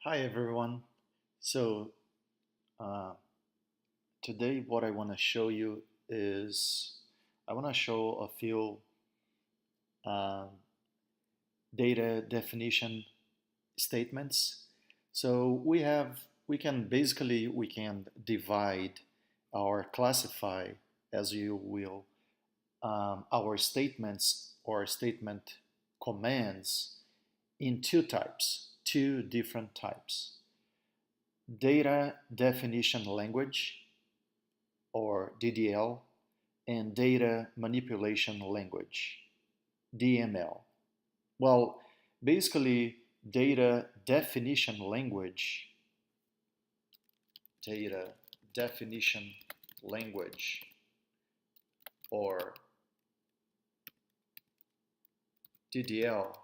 Hi everyone. So uh, today what I want to show you is I want to show a few uh, data definition statements. So we can divide or classify as you will our statements or statement commands in two different types: data definition language or DDL, and data manipulation language, DML. Well, basically, data definition language, data definition language, or DDL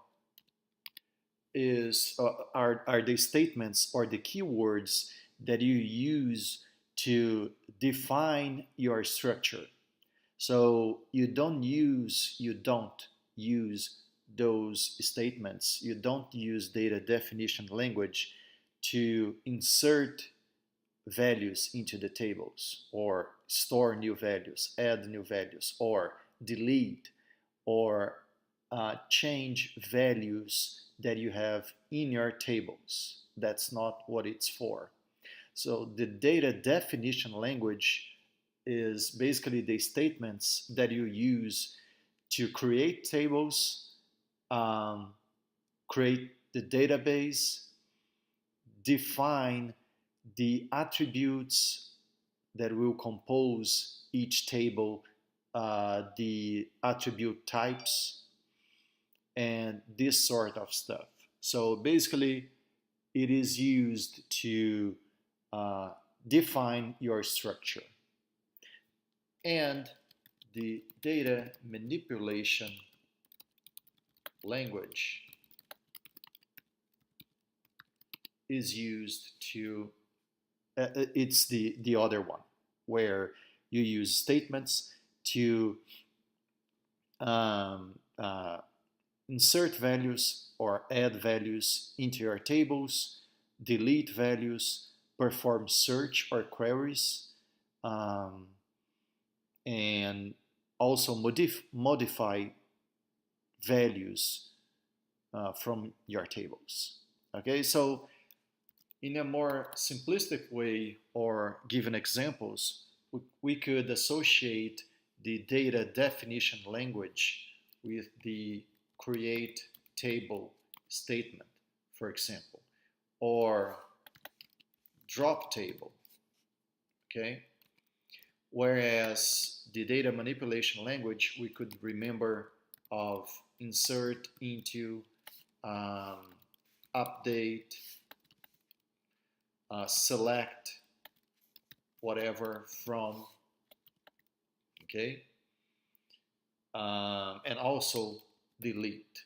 are the statements or the keywords that you use to define your structure. So you don't use those statements. You don't use data definition language to insert values into the tables or store new values, add new values, or delete or change values that you have in your tables. That's not what it's for. So the data definition language is basically the statements that you use to create tables, um, create the database, define the attributes that will compose each table, the attribute types, and this sort of stuff. So basically, it is used to uh, define your structure. And the data manipulation language is used to, it's the other one, where you use statements to um, insert values or add values into your tables, delete values, perform search or queries, um, and also modify values from your tables. Okay, so in a more simplistic way or given examples, we could associate the data definition language with the create table statement, for example, or drop table, okay? Whereas the data manipulation language we could remember of insert into, um, update, select whatever from, okay, and also delete.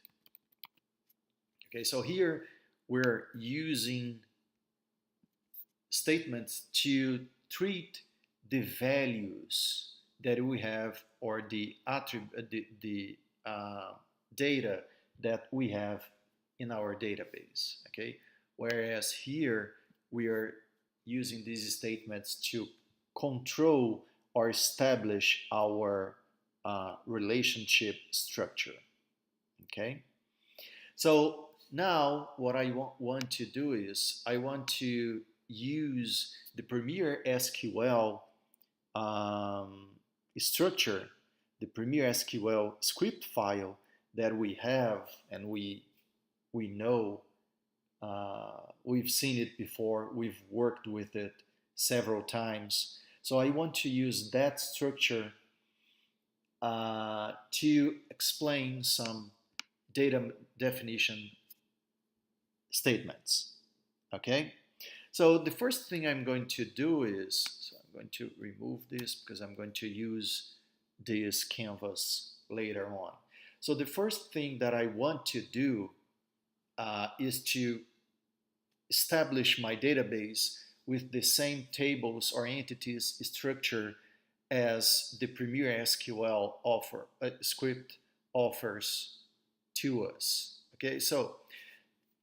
Okay, so here we're using statements to treat the values that we have or the data that we have in our database. Okay, whereas here we are using these statements to control or establish our relationship structure. Okay, so now what I want to do is I want to use the Premier SQL um, structure, the Premier SQL script file that we have, and we know, we've seen it before, we've worked with it several times. So I want to use that structure to explain some data definition statements. Okay? So the first thing I'm going to do is, so I'm going to remove this because I'm going to use this canvas later on. So the first thing that I want to do is to establish my database with the same tables or entities structure as the Premier SQL script offers to us. Okay, so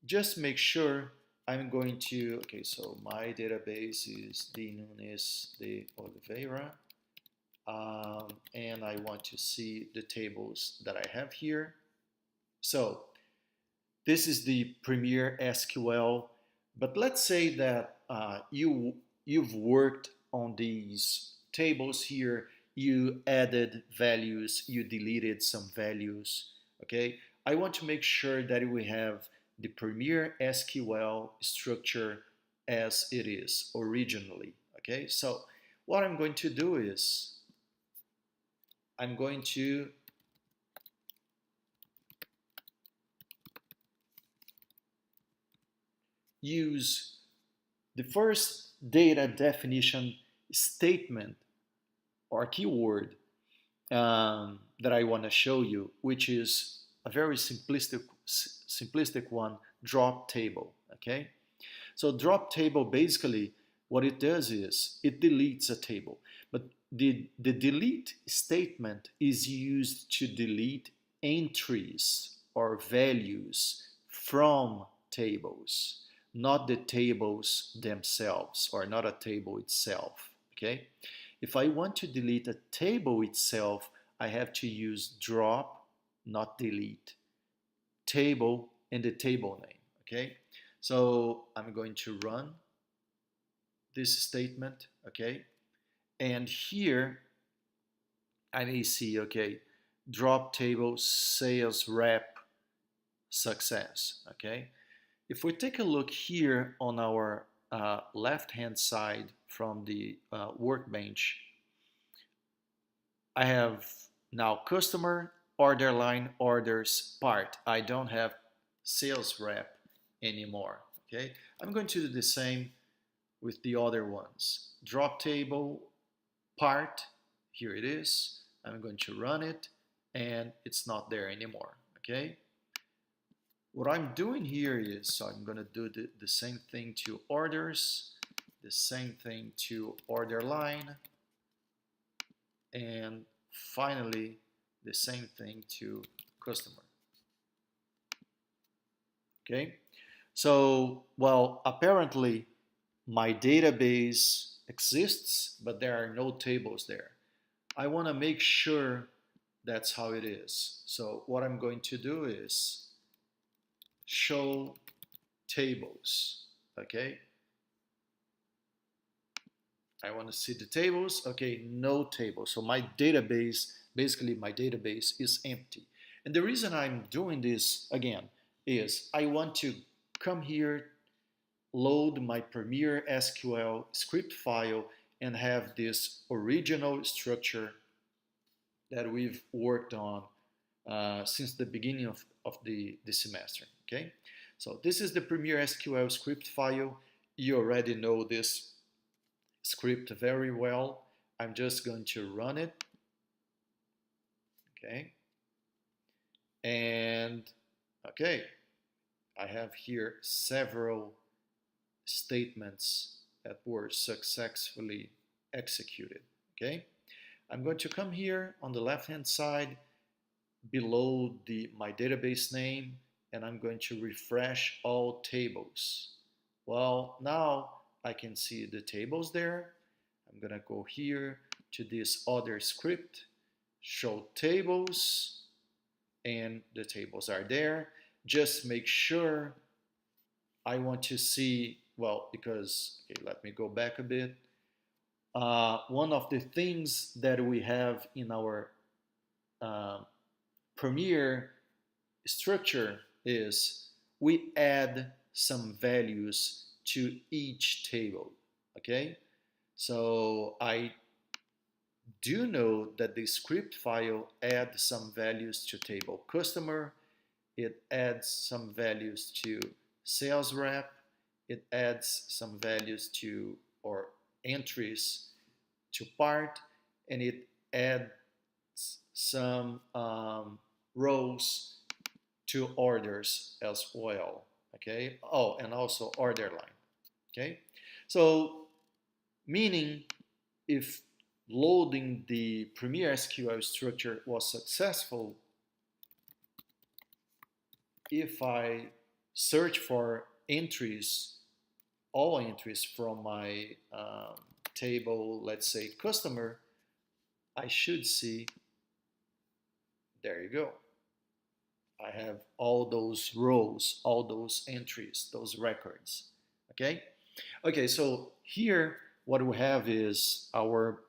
just make sure I'm going to, okay, so my database is D. Nunes de Oliveira, and I want to see the tables that I have here. So this is the Premier SQL, but let's say that you've worked on these tables here, you added values, you deleted some values, okay? I want to make sure that we have the Premier SQL structure as it is originally, okay? So what I'm going to do is I'm going to use the first data definition statement or keyword that I want to show you, which is a very simplistic one, drop table. Okay, so drop table basically what it does is it deletes a table, but the delete statement is used to delete entries or values from tables, not the tables themselves or not a table itself. Okay, if I want to delete a table itself, I have to use drop, not delete, table and the table name. Okay, so I'm going to run this statement. Okay, and here I may see, okay, drop table sales rep success. Okay, if we take a look here on our left hand side from the workbench, I have now customer, order line, orders, part. I don't have sales rep anymore. Okay, I'm going to do the same with the other ones. Drop table, part, here it is. I'm going to run it and it's not there anymore. Okay, what I'm doing here is, so I'm going to do the same thing to orders, the same thing to order line, and finally the same thing to customer. Okay, so well, apparently my database exists, but there are no tables there. I want to make sure that's how it is. So what I'm going to do is show tables. Okay, I want to see the tables. Okay, no tables. So my database, basically my database is empty. And the reason I'm doing this again is I want to come here, load my Premier SQL script file and have this original structure that we've worked on since the beginning of the semester. Okay, so this is the Premier SQL script file. You already know this script very well. I'm just going to run it. Okay, and okay, I have here several statements that were successfully executed. Okay, I'm going to come here on the left hand side below my database name, and I'm going to refresh all tables. Well, now I can see the tables there. I'm going to go here to this other script, show tables, and the tables are there. Just make sure I want to see, well, because, okay, let me go back a bit. One of the things that we have in our Premier structure is we add some values to each table. Okay, so I do know that the script file adds some values to table customer, it adds some values to sales rep, it adds some values to or entries to part, and it adds some rows to orders as well. Okay, oh, and also order line. Okay, so meaning if loading the Premier SQL structure was successful, if I search for entries all entries from my table, let's say customer, I should see, there you go. I have all those rows, all those entries, those records. Okay? Okay, so here what we have is our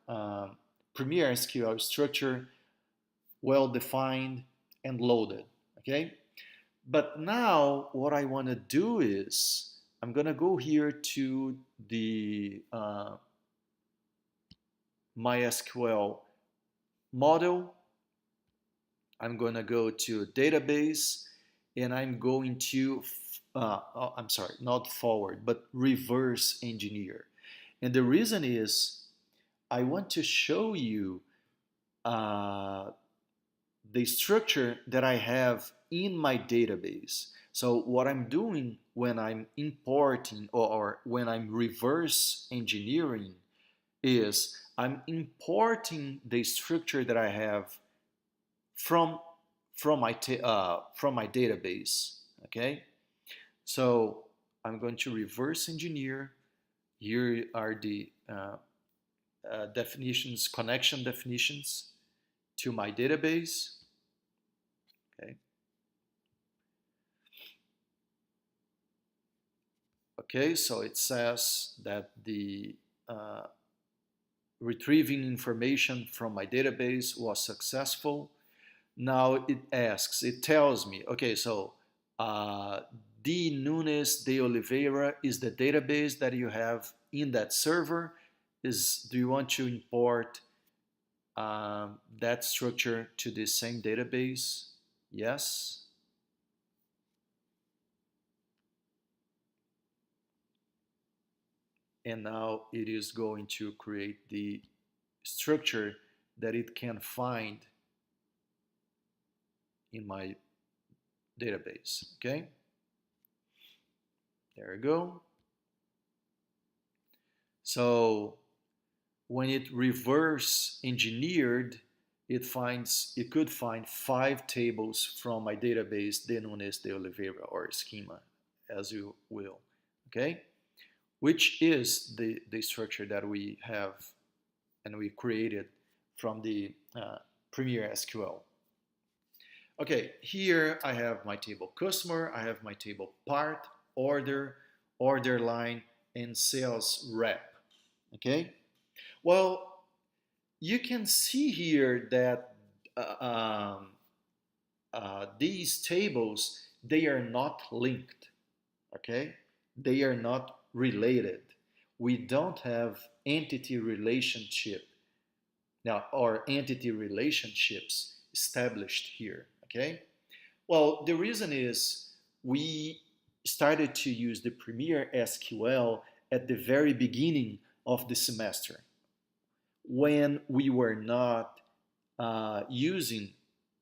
Premier SQL structure, well defined and loaded. Okay? But now what I want to do is I'm going to go here to the MySQL model. I'm going to go to database and I'm going to, I'm sorry, not forward, but reverse engineer. And the reason is I want to show you uh, the structure that I have in my database. So what I'm doing when I'm importing or when I'm reverse engineering is I'm importing the structure that I have from from my database. Okay, so I'm going to reverse engineer. Here are the definitions, connection definitions to my database. Okay. Okay, so it says that the retrieving information from my database was successful. Now it asks, it tells me, okay, so D. Nunes de Oliveira is the database that you have in that server. Do you want to import that structure to the same database? Yes. And now it is going to create the structure that it can find in my database. Okay, there you go. So when it reverse engineered, it could find 5 tables from my database de Nunes de Oliveira, or schema, as you will. Okay, which is the structure that we have and we created from the Premier SQL. Okay, here I have my table customer, I have my table part, order, order line, and sales rep. Okay, well, you can see here that these tables, they are not linked. Okay, they are not related. We don't have entity relationship now, or entity relationships established here. Okay, well, the reason is we started to use the Premier SQL at the very beginning of the semester when we were not using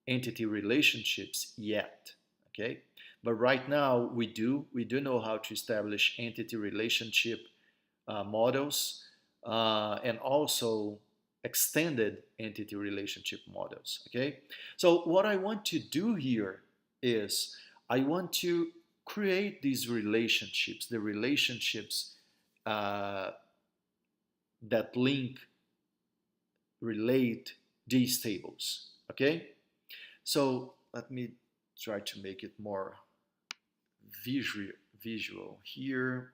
entity relationships yet. Okay, but right now we do know how to establish entity relationship models and also extended entity relationship models. Okay, so what I want to do here is I want to create these relationships, the relationships uh, that relate these tables. Okay, so let me try to make it more visual here.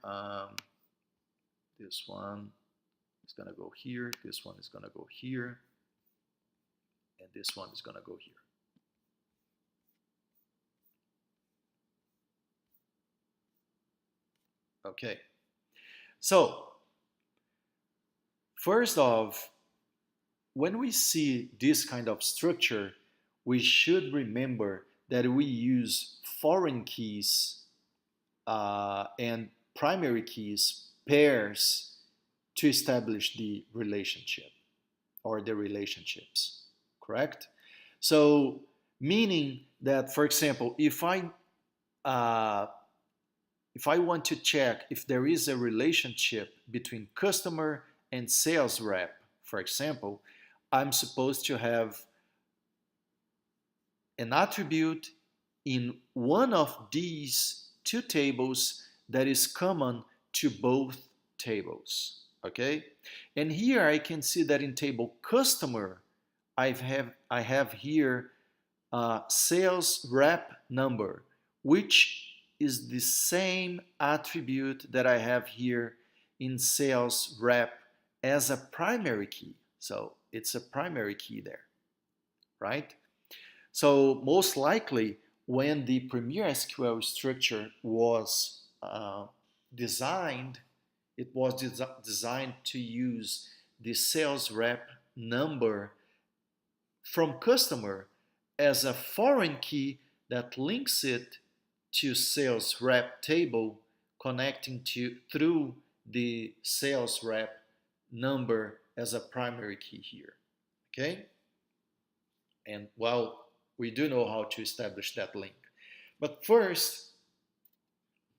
This one is going to go here, this one is going to go here, and this one is going to go here. Okay, so first off, when we see this kind of structure, we should remember that we use foreign keys and primary keys pairs to establish the relationship or the relationships, correct? So meaning that, for example, if I want to check if there is a relationship between customer and sales rep, for example, I'm supposed to have an attribute in one of these two tables that is common to both tables, okay? And here I can see that in table customer, I have here sales rep number, which is the same attribute that I have here in sales rep as a primary key. So it's a primary key there, right? So most likely when the Premier SQL structure was designed, it was designed to use the sales rep number from customer as a foreign key that links it to sales rep table, connecting to through the sales rep number as a primary key here. Okay? And well, we do know how to establish that link. But first,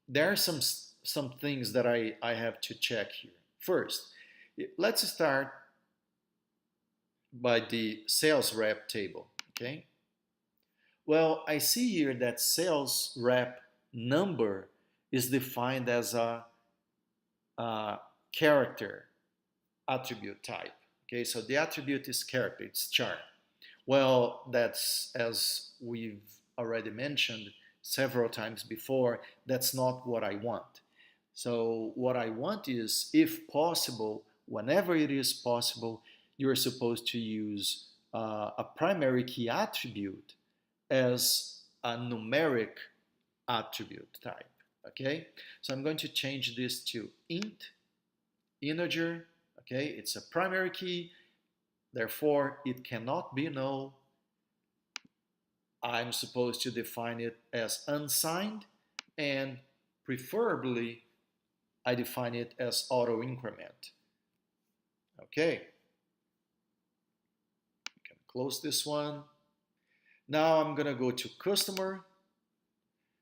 there are some things that I have to check here. First, let's start by the sales rep table. Okay. Well, I see here that sales rep number is defined as a character attribute type. Okay, so the attribute is character, it's char. Well, that's, as we've already mentioned several times before, that's not what I want. So what I want is, if possible, whenever it is possible, you're supposed to use a primary key attribute as a numeric attribute type. Okay, so I'm going to change this to int integer. Okay, it's a primary key, therefore it cannot be null. I'm supposed to define it as unsigned, and preferably I define it as auto increment. Okay, I can close this one. Now I'm gonna go to customer.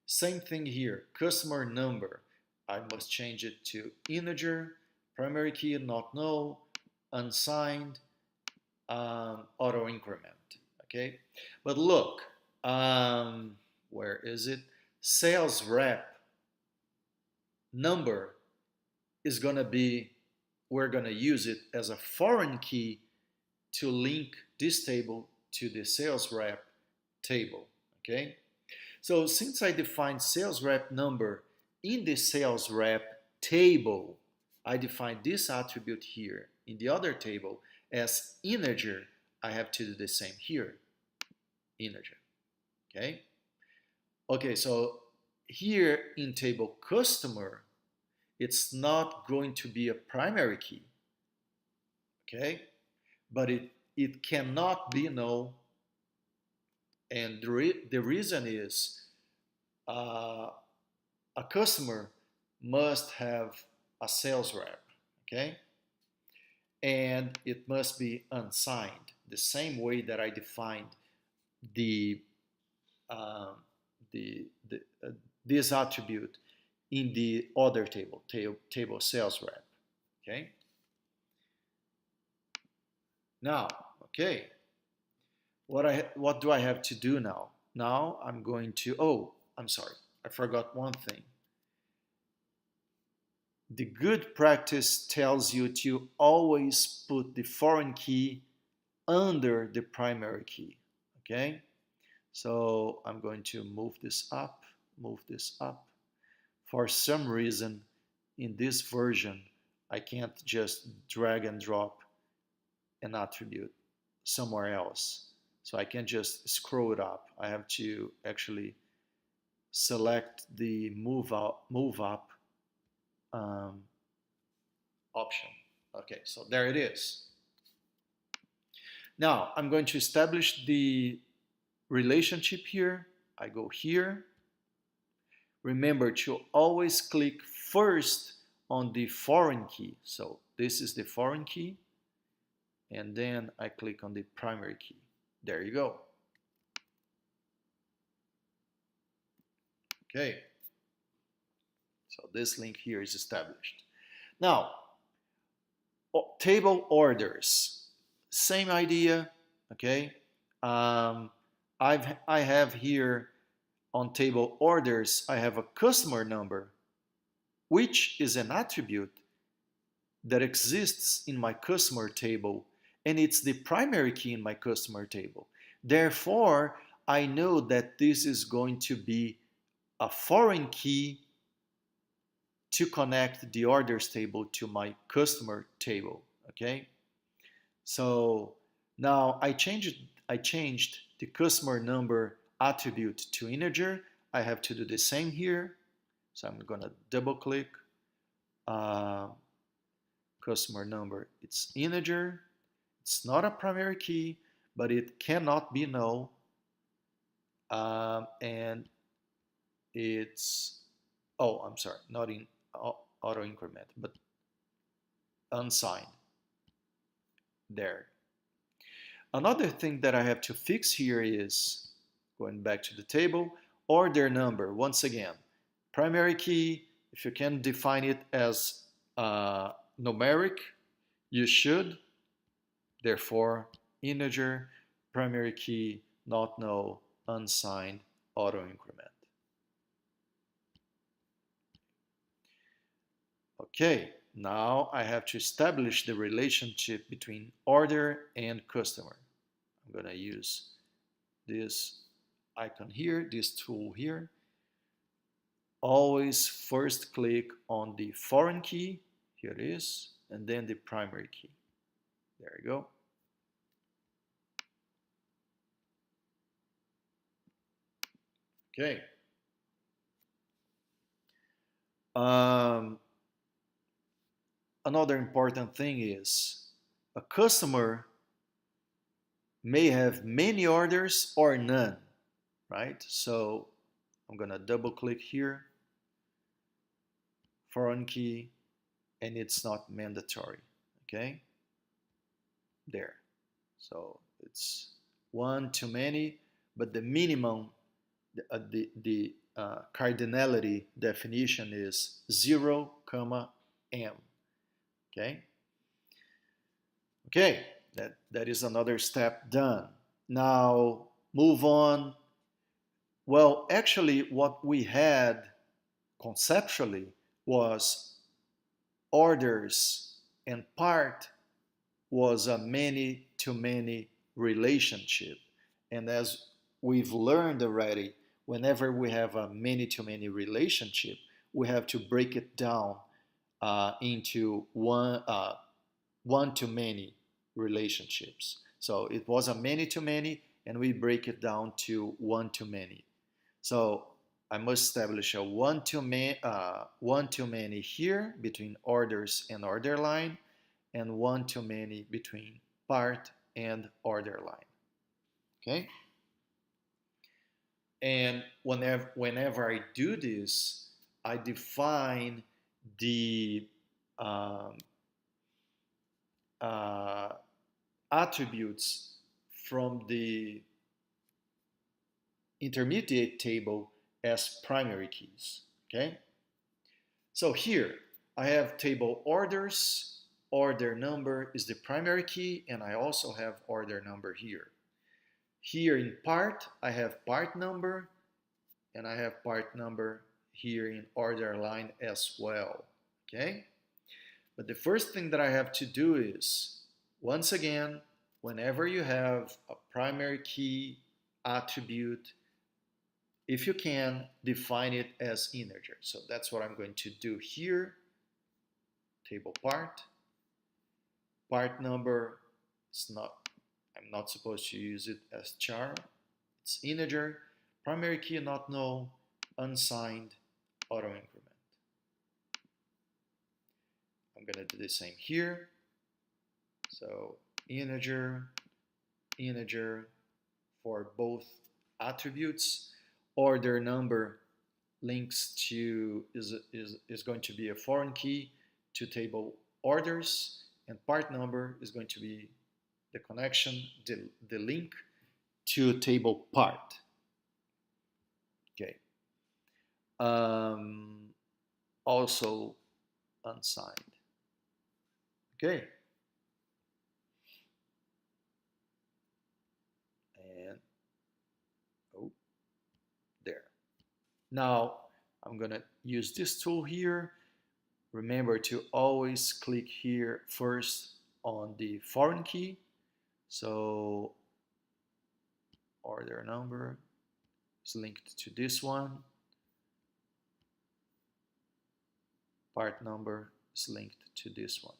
Same thing here, customer number. I must change it to integer, primary key not null, unsigned, auto increment. Okay, but look, where is it? Sales rep number is gonna be, we're gonna use it as a foreign key to link this table to the sales rep table. Okay, so since I defined sales rep number in the sales rep table, I define this attribute here in the other table as integer. I have to do the same here, integer. Okay. Okay, so here in table customer, it's not going to be a primary key. Okay, but it cannot be null, and the reason is a customer must have a sales rep. Okay, and it must be unsigned, the same way that I defined the this attribute in the other table sales rep. Okay. Now, okay, what do I have to do now? Now I'm going to, oh, I'm sorry, I forgot one thing. The good practice tells you to always put the foreign key under the primary key. Okay, so I'm going to move this up, move this up. For some reason, in this version, I can't just drag and drop an attribute somewhere else. So I can't just scroll it up. I have to actually select the move up option. Okay, so there it is. Now I'm going to establish the relationship here. I go here. Remember to always click first on the foreign key. So this is the foreign key, and then I click on the primary key. There you go. Okay, so this link here is established. Now, table orders, same idea. Okay, I have here on table orders, I have a customer number, which is an attribute that exists in my customer table, and it's the primary key in my customer table. Therefore, I know that this is going to be a foreign key to connect the orders table to my customer table. Okay, so now I changed the customer number attribute to integer. I have to do the same here. So I'm gonna double click uh, customer number. It's integer. It's not a primary key, but it cannot be null. And it's, oh, I'm sorry, not in auto increment, but unsigned. There. Another thing that I have to fix here is, going back to the table, order number. Once again, primary key, if you can define it as numeric, you should. Therefore, integer, primary key, not null, unsigned, auto increment. Okay, now I have to establish the relationship between order and customer. I'm going to use this icon here, this tool here. Always first click on the foreign key, here it is, and then the primary key. There you go. Okay. Another important thing is a customer may have many orders or none, right? So I'm gonna double click here, foreign key, and it's not mandatory, okay? There. So it's one too many, but the minimum, the cardinality definition is 0, m. Okay. Okay. That is another step done. Now move on. Well, actually, what we had conceptually was orders, and part was a many-to-many relationship. And as we've learned already, whenever we have a many-to-many relationship, we have to break it down into one-to-many relationships. So it was a many-to-many, and we break it down to one-to-many. So I must establish a one-to-many here between orders and order line, and one-to-many between part and order line. Okay? And whenever I do this, I define the uh, attributes from the intermediate table as primary keys. Okay? So here I have table orders, order number is the primary key, and I also have order number here. Here in part, I have part number, and I have part number here in order line as well. Okay? But the first thing that I have to do is, once again, whenever you have a primary key attribute, if you can, define it as integer. So that's what I'm going to do here. Table part. Part number, I'm not supposed to use it as char. It's integer. Primary key not null, unsigned, auto increment. I'm going to do the same here. So integer for both attributes. Order number links to is going to be a foreign key to table orders, and part number is going to be the connection, the link to table part. Okay. Also unsigned. Okay. And there. Now I'm going to use this tool here remember to always click here first on the foreign key. So order number is linked to this one. Part number is linked to this one.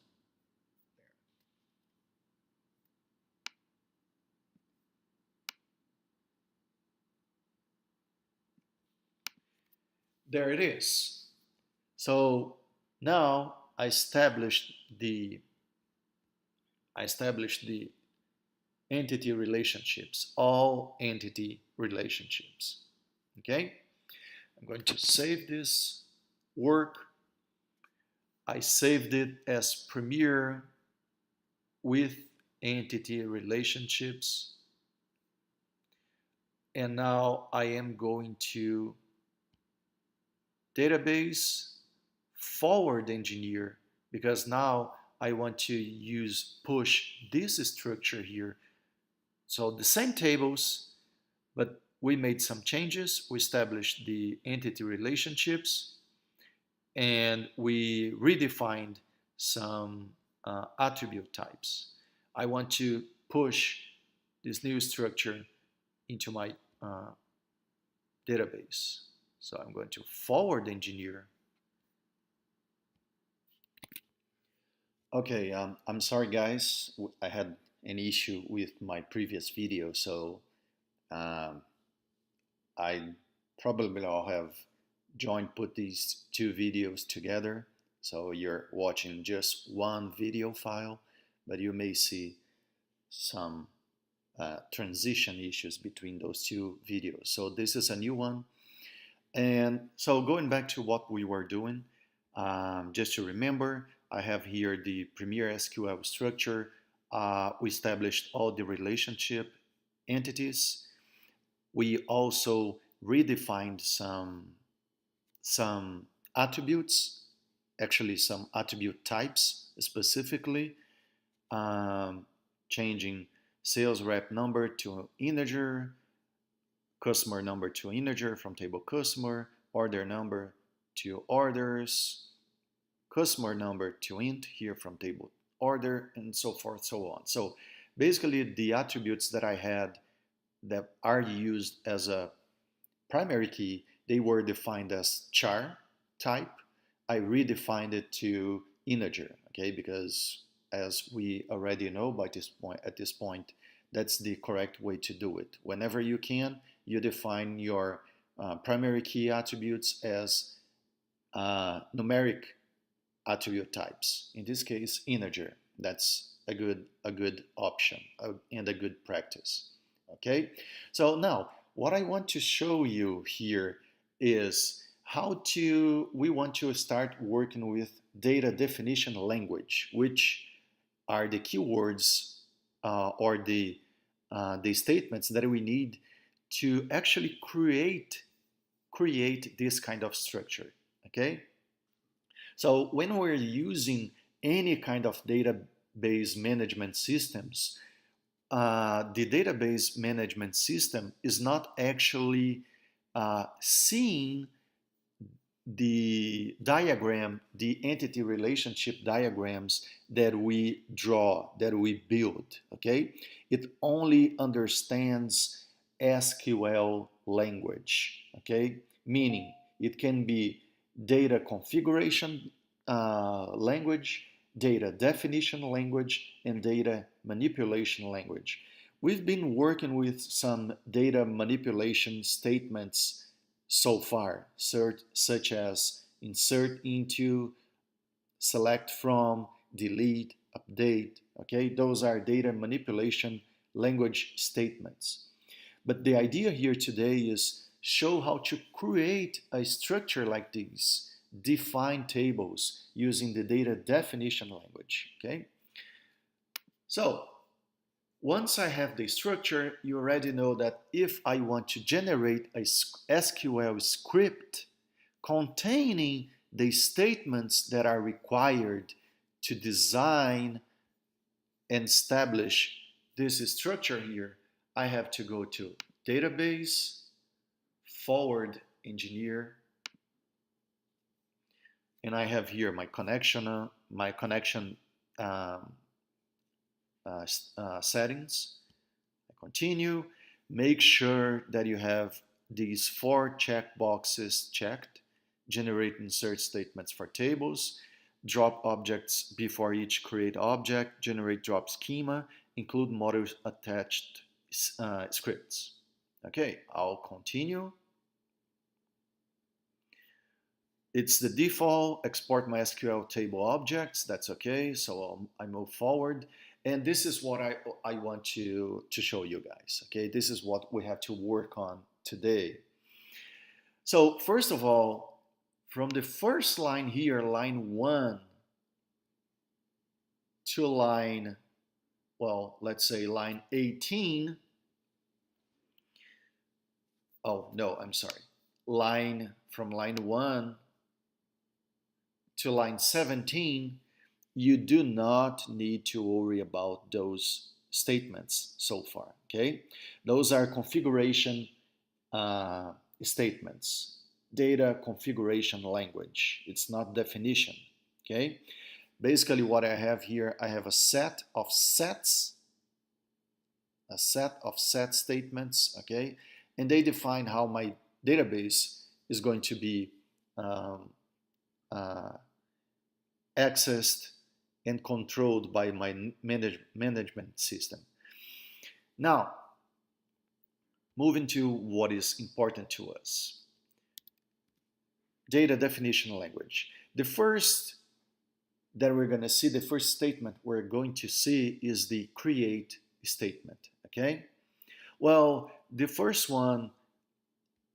There it is. So now I established the entity relationships, all entity relationships. Okay, I'm going to save this work. I saved it as Premiere with entity relationships. And now I am going to database forward engineer, because now I want to push this structure here. So the same tables, but we made some changes. We established the entity relationships and we redefined some attribute types. I want to push this new structure into my database. So I'm going to forward engineer. Okay, I'm sorry guys, I had an issue with my previous video, so um, I probably will have put these two videos together, so you're watching just one video file, but you may see some transition issues between those two videos. So this is a new one. And so going back to what we were doing, just to remember, I have here the Premier SQL structure. We established all the relationship entities. We also redefined some attributes, actually some attribute types specifically, changing sales rep number to integer, customer number to integer from table customer, order number to orders, customer number to int here from table order, and so forth, so on. So basically the attributes that I had that are used as a primary key, they were defined as char type. I redefined it to integer, okay, because as we already know at this point, that's the correct way to do it. Whenever you can, you define your primary key attributes as numeric attribute types. In this case, integer. That's a good option and a good practice. Okay, so now what I want to show you here is we want to start working with data definition language, which are the keywords or the statements that we need to actually create this kind of structure. Okay, so when we're using any kind of database management systems, the database management system is not actually seeing the diagram, the entity relationship diagrams that we draw, that we build, okay? It only understands SQL language, okay? Meaning it can be data configuration language, data definition language, and data manipulation language. We've been working with some data manipulation statements so far, such as insert into, select from, delete, update. Okay, those are data manipulation language statements. But the idea here today is show how to create a structure like this, define tables using the data definition language. Okay, so once I have the structure, you already know that if I want to generate a SQL script containing the statements that are required to design and establish this structure here, I have to go to database, forward engineer, and I have here my connection um, settings. I continue. Make sure that you have these 4 check boxes checked. Generate insert statements for tables, drop objects before each create object, generate drop schema, include model attached scripts. Okay, I'll continue. It's the default, export MySQL table objects, that's okay, so I move forward. And this is what I want to show you guys, okay? This is what we have to work on today. So first of all, from the first line here, line 1, to line, well, let's say line 18, oh no, I'm sorry, from line 1 to line 17, you do not need to worry about those statements so far, okay? Those are configuration statements, data configuration language. It's not definition, okay? Basically what I have here, I have a set of set statements, okay? And they define how my database is going to be accessed and controlled by my management system. Now, moving to what is important to us. Data definition language. The first that we're going to see, the first statement we're going to see is the create statement, okay? Well, the first one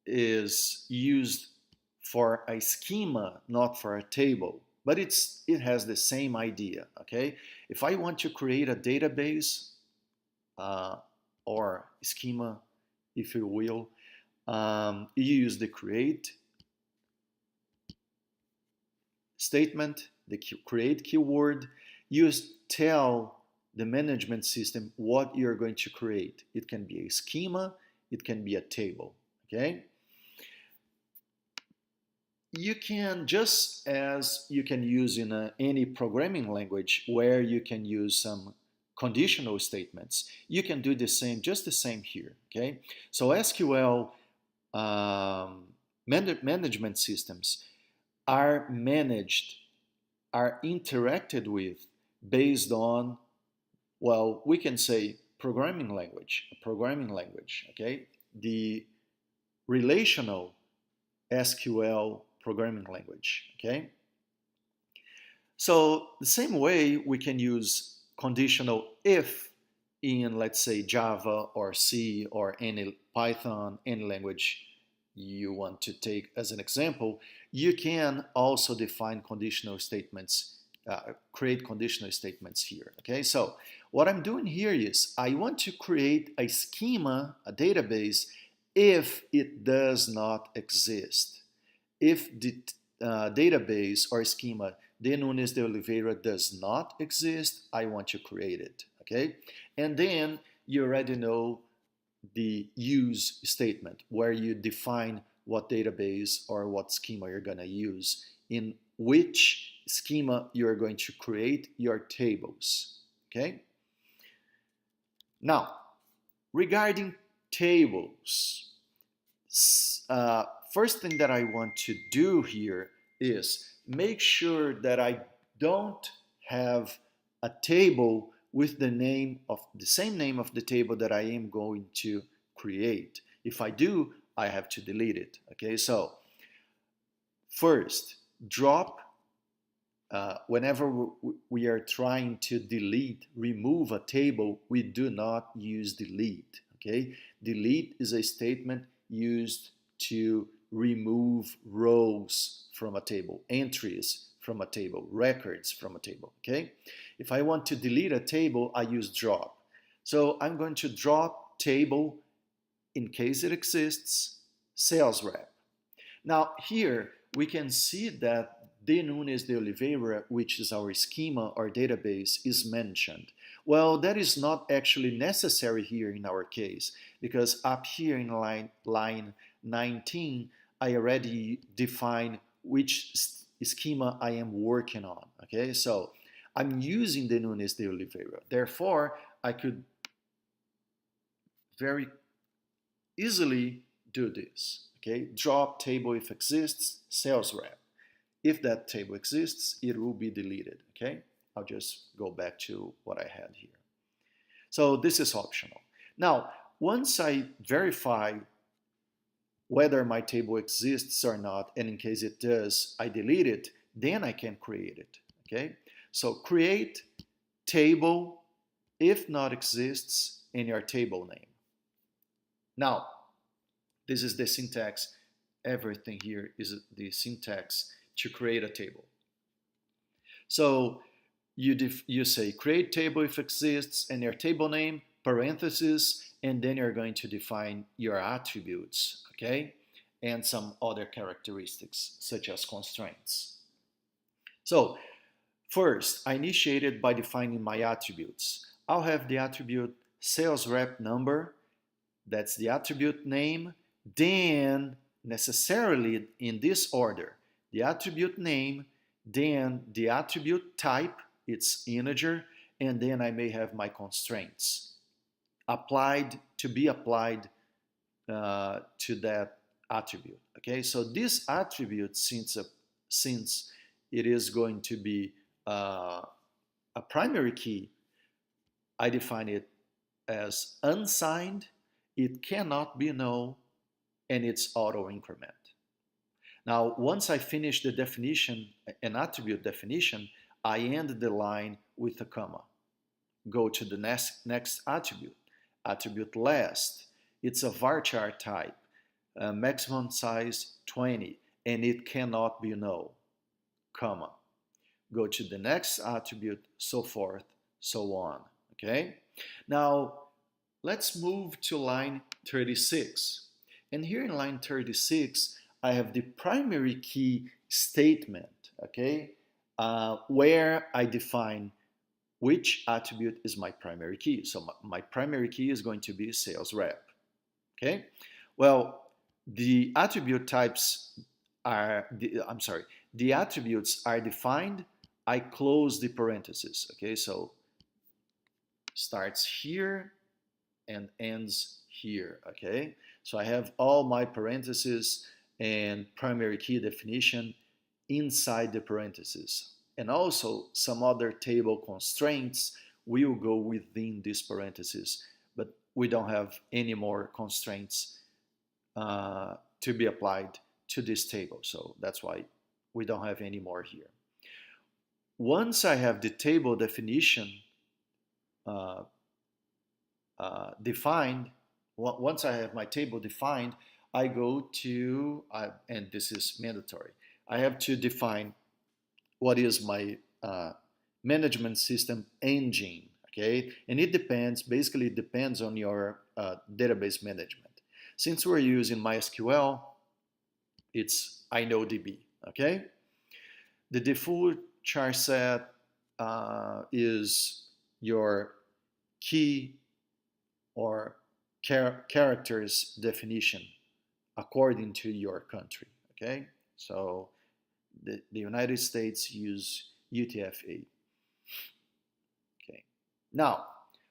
is used for a schema, not for a table, but it has the same idea, okay? If I want to create a database or schema, if you will, you use the create statement, the create keyword. You tell the management system what you're going to create. It can be a schema, it can be a table, okay? You can, just as you can use in any programming language where you can use some conditional statements, you can do the same, just the same here, okay? So SQL management systems are managed, are interacted with based on, well, we can say a programming language, okay? The relational SQL programming language, okay? So the same way we can use conditional if in, let's say, Java or C or any Python, any language you want to take as an example, you can also define conditional statements, create conditional statements here, okay? So what I'm doing here is I want to create a schema, a database, if it does not exist. If the database or schema de Nunes de Oliveira does not exist, I want to create it, okay? And then you already know the use statement where you define what database or what schema you're going to use, in which schema you're going to create your tables, okay? Now, regarding tables, first thing that I want to do here is make sure that I don't have a table with the same name of the table that I am going to create. If I do, I have to delete it, okay? So first, drop, whenever we are trying to remove a table, we do not use delete, okay? Delete is a statement used to remove rows from a table, entries from a table, records from a table, okay? If I want to delete a table, I use drop. So I'm going to drop table, in case it exists, sales rep. Now here we can see that de Nunes de Oliveira, which is our schema or database, is mentioned. Well, that is not actually necessary here in our case, because up here in line 19, I already define which schema I am working on. Okay, so I'm using the Nunes de Oliveira. Therefore, I could very easily do this. Okay, drop table if exists, sales rep. If that table exists, it will be deleted. Okay, I'll just go back to what I had here. So this is optional. Now, once I verify whether my table exists or not, and in case it does, I delete it, then I can create it. Okay, so create table if not exists in your table name. Now, this is the syntax. Everything here is the syntax to create a table. So you say create table if exists and your table name, parentheses, and then you're going to define your attributes, okay? And some other characteristics such as constraints. So first, I initiated by defining my attributes. I'll have the attribute sales rep number, that's the attribute name, then necessarily in this order, the attribute name, then the attribute type, it's integer, and then I may have my constraints applied to be applied to that attribute. Okay, so this attribute, since it is going to be a primary key, I define it as unsigned, it cannot be null, and it's auto increment. Now, once I finish the definition, an attribute definition, I end the line with a comma. Go to the next attribute. Attribute last, it's a varchar type, maximum size 20, and it cannot be null, comma. Go to the next attribute, so forth, so on. Okay? Now, let's move to line 36. And here in line 36, I have the primary key statement, okay, where I define which attribute is my primary key. So my primary key is going to be sales rep, okay? Well, the attribute types are, the attributes are defined. I close the parentheses, okay? So starts here and ends here, okay? So I have all my parentheses and primary key definition inside the parentheses. And also some other table constraints will go within these parentheses, but we don't have any more constraints to be applied to this table. So that's why we don't have any more here. Once I have the table definition defined, once I have my table defined, I go to, and this is mandatory, I have to define what is my management system engine, okay? And it depends, basically it depends on your database management. Since we're using MySQL, it's InnoDB, okay? The default char set is your key or characters definition according to your country, okay? So the United States use UTF-8. Okay. Now,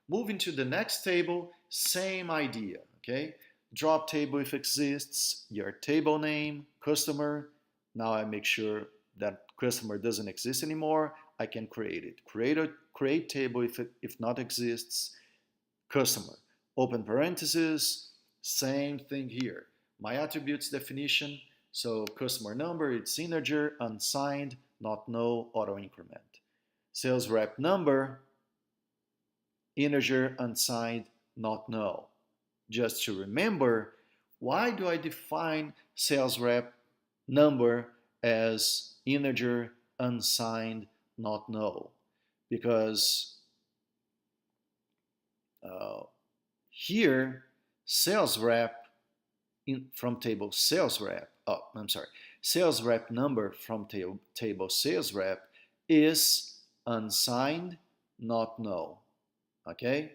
moving to the next table, same idea, okay? Drop table if exists, your table name, customer. Now I make sure that customer doesn't exist anymore. I can create it. Create table if not exists, customer. Open parentheses, same thing here. My attributes definition, so customer number, it's integer, unsigned, not null, auto increment. Sales rep number, integer, unsigned, not null. Just to remember, why do I define sales rep number as integer, unsigned, not null? Because here, sales rep from table sales rep, sales rep number from table sales rep is unsigned, not null, okay?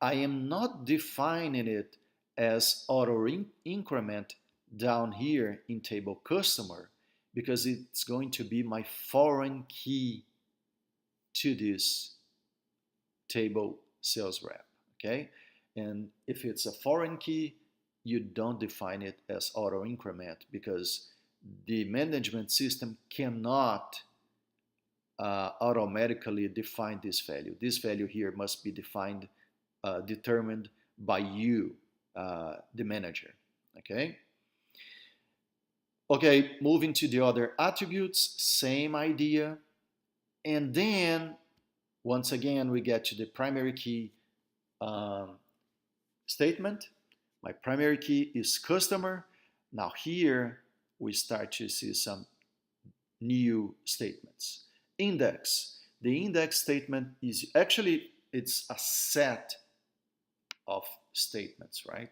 I am not defining it as auto increment down here in table customer because it's going to be my foreign key to this table sales rep, okay? And if it's a foreign key, you don't define it as auto increment because the management system cannot automatically define this value. This value here must be defined, determined by you, the manager, okay? Okay, moving to the other attributes, same idea. And then, once again, we get to the primary key statement. My primary key is customer. Now here, we start to see some new statements. Index. The index statement is actually, it's a set of statements, right?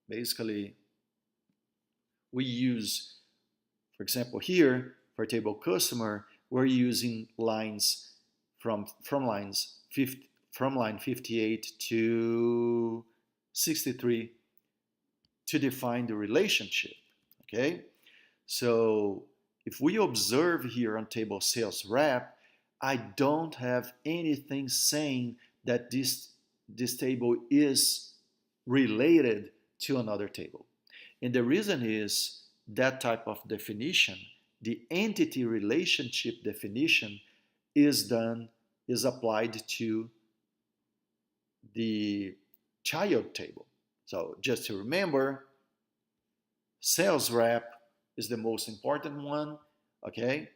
Basically, we use, for example, here for table customer, we're using lines from line 58 to 63 to define the relationship. Okay, so if we observe here on table sales rep, I don't have anything saying that this table is related to another table. And the reason is that type of definition, the entity relationship definition, is applied to the child table. So just to remember, sales rep is the most important one, okay?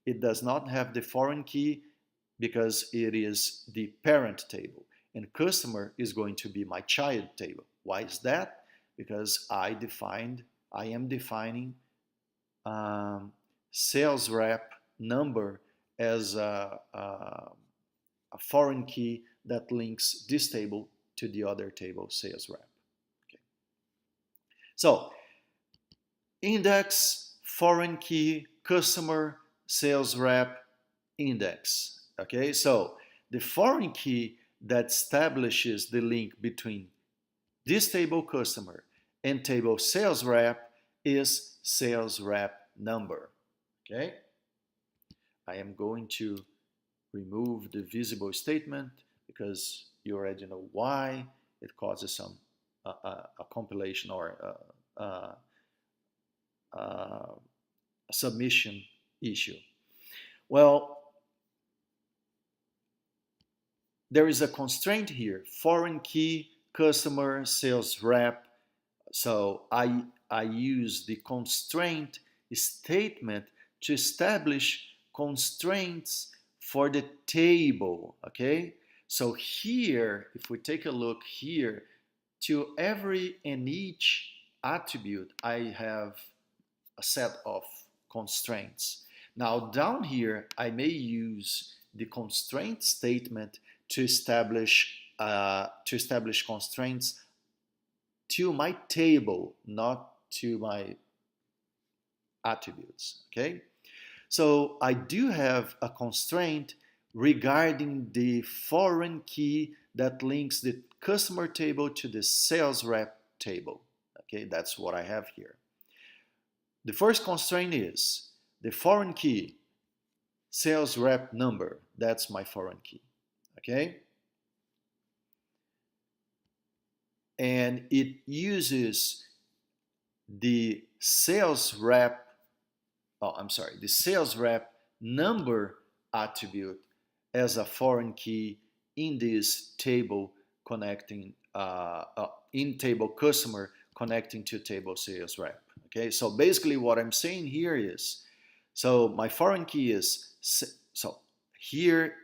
It does not have the foreign key because it is the parent table. And customer is going to be my child table. Why is that? Because I am defining sales rep number as a foreign key that links this table to the other table, sales rep. Okay. So, index, foreign key, customer, sales rep, index. Okay, so the foreign key that establishes the link between this table customer and table sales rep is sales rep number. Okay, I am going to remove the visible statement because you already know why. It causes some a compilation or a submission issue. Well, there is a constraint here, foreign key, customer, sales rep. So I use the constraint statement to establish constraints for the table, okay? So here, if we take a look here, to every and each attribute, I have a set of constraints. Now down here, I may use the constraint statement to establish constraints to my table, not to my attributes, okay? So I do have a constraint regarding the foreign key that links the customer table to the sales rep table, okay? That's what I have here. The first constraint is the foreign key, sales rep number, that's my foreign key, okay? And it uses the sales rep, the sales rep number attribute as a foreign key in this table connecting, in table customer connecting to table sales rep. Okay, so basically what I'm saying here is, so my foreign key is, so here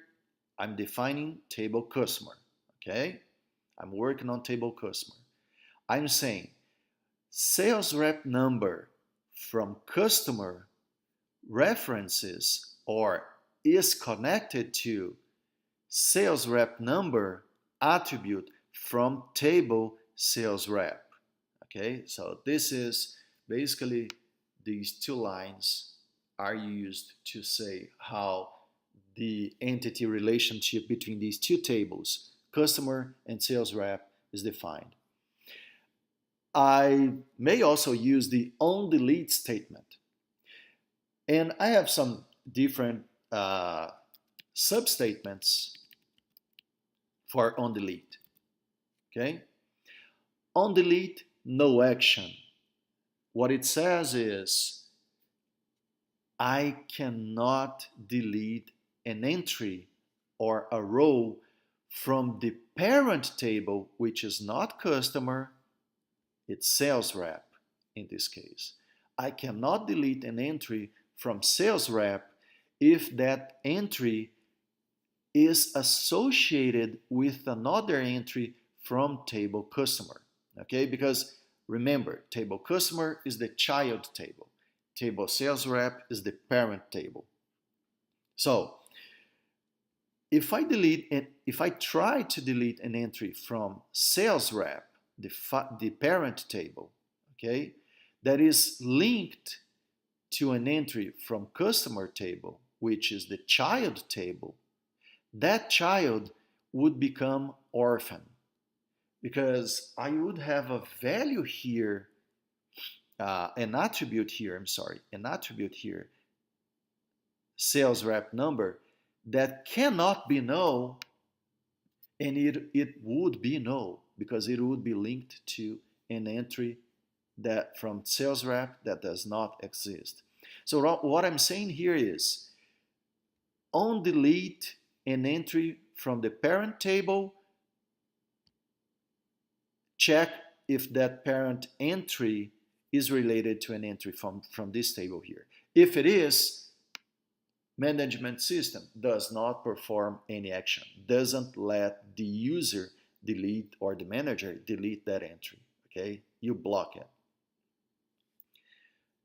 I'm defining table customer, okay? I'm working on table customer. I'm saying sales rep number from customer references or is connected to sales rep number attribute from table sales rep. Okay, so this is basically these two lines are used to say how the entity relationship between these two tables, customer and sales rep, is defined. I may also use the onDelete statement. And I have some different substatements for onDelete. Okay? onDelete, no action. What it says is I cannot delete an entry or a row from the parent table, which is not customer, it's sales rep in this case. I cannot delete an entry from sales rep if that entry is associated with another entry from table customer. Okay, because remember, table customer is the child table. Table sales rep is the parent table. So if I try to delete an entry from sales rep, the parent table, okay, that is linked to an entry from customer table, which is the child table, that child would become orphan because I would have a value here, an attribute here, sales rep number, that cannot be null, and it would be null because it would be linked to an entry that from sales rep that does not exist. So what I'm saying here is onDelete an entry from the parent table, check if that parent entry is related to an entry from this table here. If it is, management system does not perform any action, doesn't let the user delete or the manager delete that entry. Okay, you block it.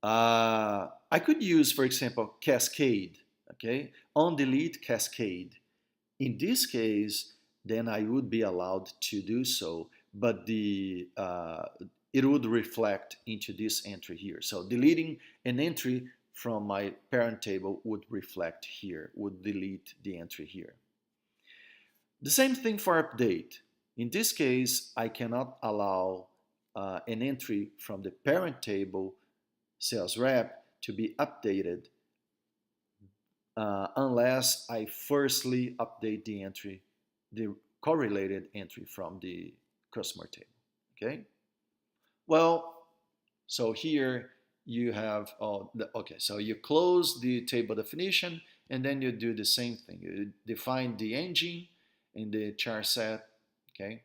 I could use, for example, cascade. Okay, onDelete cascade. In this case, then I would be allowed to do so, but it would reflect into this entry here. So deleting an entry from my parent table would reflect here, would delete the entry here. The same thing for update. In this case, I cannot allow an entry from the parent table sales rep to be updated unless I firstly update the entry, the correlated entry from the customer table. Okay. Well, so here you have okay. So you close the table definition, and then you do the same thing. You define the engine in the char set. Okay.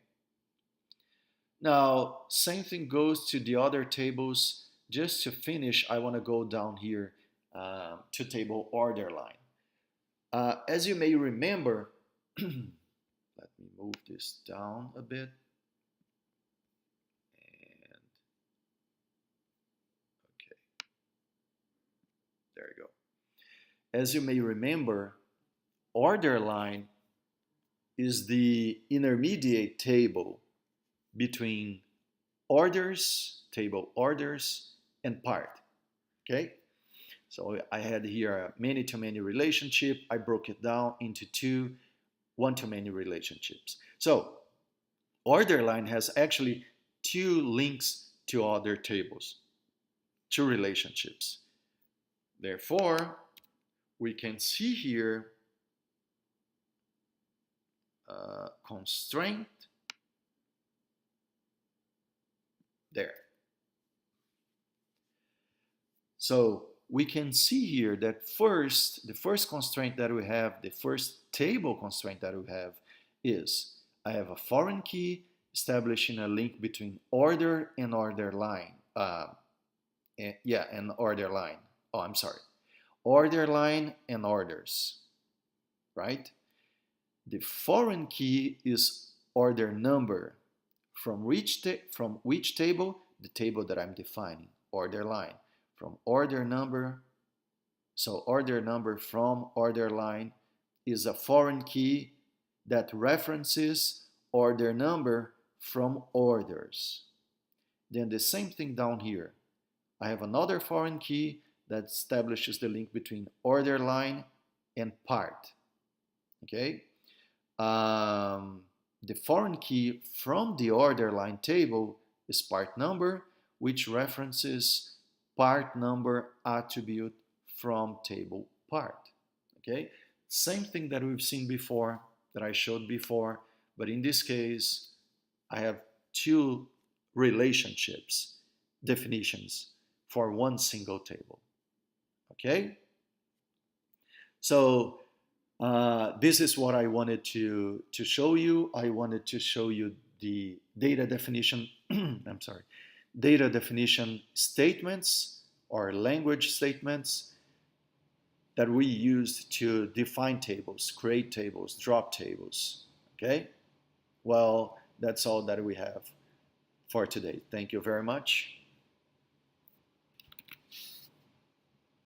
Now, same thing goes to the other tables. Just to finish, I want to go down here to table order line. As you may remember, let me move this down a bit. And okay, there you go. As you may remember, order line is the intermediate table between orders, table orders, and part. Okay? So I had here a many-to-many relationship. I broke it down into two one-to-many relationships. So order line has actually two links to other tables, two relationships. Therefore, we can see here constraint there. So we can see here that the first constraint that we have, the first table constraint that we have is I have a foreign key establishing a link between order and order line. And order line. Oh, I'm sorry. Order line and orders, right? The foreign key is order number. From which table? The table that I'm defining, order line. From order number, so order number from order line is a foreign key that references order number from orders. Then the same thing down here. I have another foreign key that establishes the link between order line and part. Okay? The foreign key from the order line table is part number, which references part number attribute from table part. Okay, same thing that we've seen before, that I showed before, but in this case, I have two relationships, definitions for one single table. Okay, so this is what I wanted to show you. I wanted to show you the data definition, I'm sorry, data definition statements or language statements that we used to define tables, create tables, drop tables. Okay? Well, that's all that we have for today. Thank you very much.